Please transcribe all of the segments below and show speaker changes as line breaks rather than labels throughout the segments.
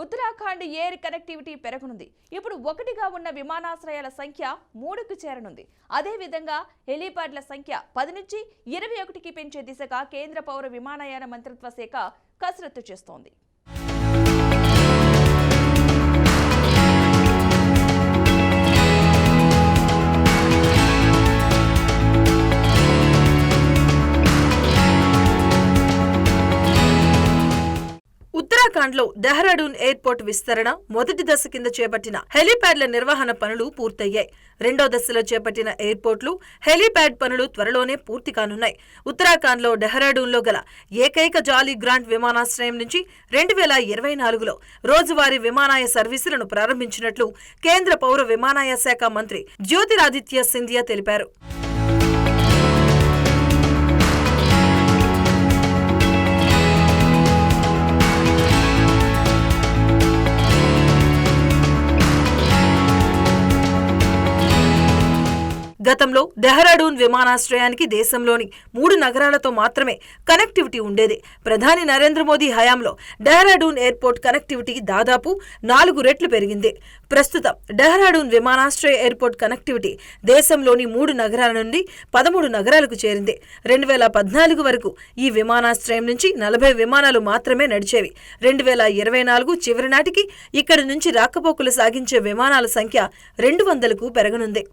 Uttarakhand air connectivity పెరగనుంది. ఇప్పుడు 1గా ఉన్న విమానాశ్రయాల సంఖ్య 3కు చేరనుంది. అదే విధంగా హెలీప్యాడ్ల సంఖ్య 10 నుంచి 21కి పెంచే దిశగా కేంద్ర పౌర విమానయాన మంత్రిత్వ శాఖ కసరత్తు చేస్తోంది.
ఉత్తరాఖండ్ లో డెహ్రాడూన్ ఎయిర్పోర్ట్ విస్తరణ మొదటి దశ కింద చేపట్టిన హెలీప్యాడ్ల నిర్వహణ పనులు పూర్తయ్యాయి. రెండో దశలో చేపట్టిన ఎయిర్పోర్ట్లు, హెలీప్యాడ్ పనులు త్వరలోనే పూర్తి కానున్నాయి. ఉత్తరాఖండ్ లో డెహ్రాడూన్ లో గల ఏకైక జాలీ గ్రాంట్ విమానాశ్రయం నుంచి 2024లో రోజువారీ విమానాయ సర్వీసులను ప్రారంభించినట్లు కేంద్ర పౌర విమానయాన శాఖ మంత్రి జ్యోతిరాదిత్య సింధియా తెలిపారు. గతంలో డెహ్రాడూన్ విమానాశ్రయానికి దేశంలోని 3 నగరాలతో మాత్రమే కనెక్టివిటీ ఉండేది. ప్రధాని నరేంద్ర మోదీ హయాంలో డెహ్రాడూన్ ఎయిర్పోర్ట్ కనెక్టివిటీ దాదాపు 4 రెట్లు పెరిగింది. ప్రస్తుతం డెహ్రాడూన్ విమానాశ్రయ ఎయిర్పోర్ట్ కనెక్టివిటీ దేశంలోని 3 నగరాల నుండి 13 నగరాలకు చేరింది. 2014 వరకు ఈ విమానాశ్రయం నుంచి 40 విమానాలు మాత్రమే నడిచేవి. 2024 చివరి నాటికి ఇక్కడి నుంచి రాకపోకలు సాగించే విమానాల సంఖ్య 200కు పెరగనుంది.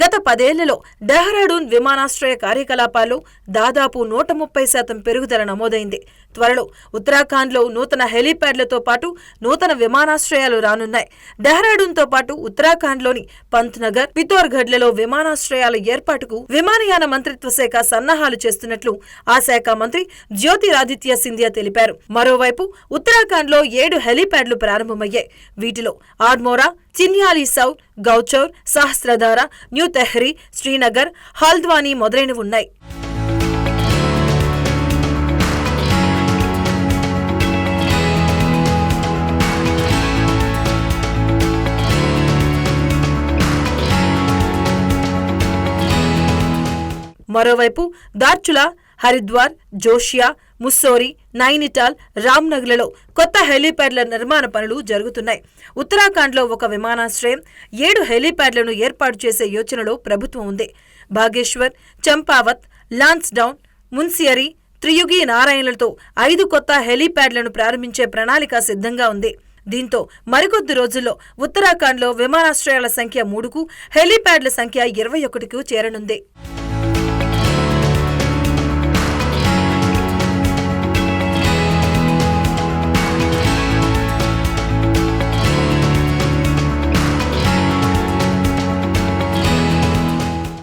గత 10 ఏళ్లలో డెహ్రాడూన్ విమానాశ్రయ కార్యకలాపాల్లో దాదాపు 130% పెరుగుదల నమోదైంది. త్వరలో ఉత్తరాఖండ్లో నూతన హెలీప్యాడ్లతో పాటు నూతన విమానాశ్రయాలు రానున్నాయి. డెహ్రాడూన్తో పాటు ఉత్తరాఖండ్లోని పంత్నగర్, పితోర్గఢ్లలో విమానాశ్రయాల ఏర్పాటుకు విమానయాన మంత్రిత్వ శాఖ సన్నాహాలు చేస్తున్నట్లు ఆ శాఖ మంత్రి జ్యోతిరాదిత్య సింధియా తెలిపారు. మరోవైపు ఉత్తరాఖండ్లో 7 హెలీప్యాడ్లు ప్రారంభమయ్యాయి. వీటిలో ఆర్మోరా, చిన్యాలి సౌర్, గౌచౌర్, సహస్రధార, న్యూ తెహ్రీ, శ్రీనగర్, హల్ద్వానీ మొదలైనవి ఉన్నాయి. మరోవైపు దార్చులా, హరిద్వార్, జోషియా, ముస్సోరి, నైనిటాల్, రామ్నగర్లలో కొత్త హెలీప్యాడ్ల నిర్మాణ పనులు జరుగుతున్నాయి. ఉత్తరాఖండ్లో ఒక విమానాశ్రయం, 7 హెలీప్యాడ్లను ఏర్పాటు చేసే యోచనలో ప్రభుత్వం ఉంది. బాగేశ్వర్, చంపావత్, లాన్స్డౌన్, మున్సియరీ, త్రియుగి నారాయణలతో 5 కొత్త హెలీప్యాడ్లను ప్రారంభించే ప్రణాళిక సిద్ధంగా ఉంది. దీంతో మరికొద్ది రోజుల్లో ఉత్తరాఖండ్లో విమానాశ్రయాల సంఖ్య 3కు, హెలీప్యాడ్ల సంఖ్య 21కు చేరనుంది.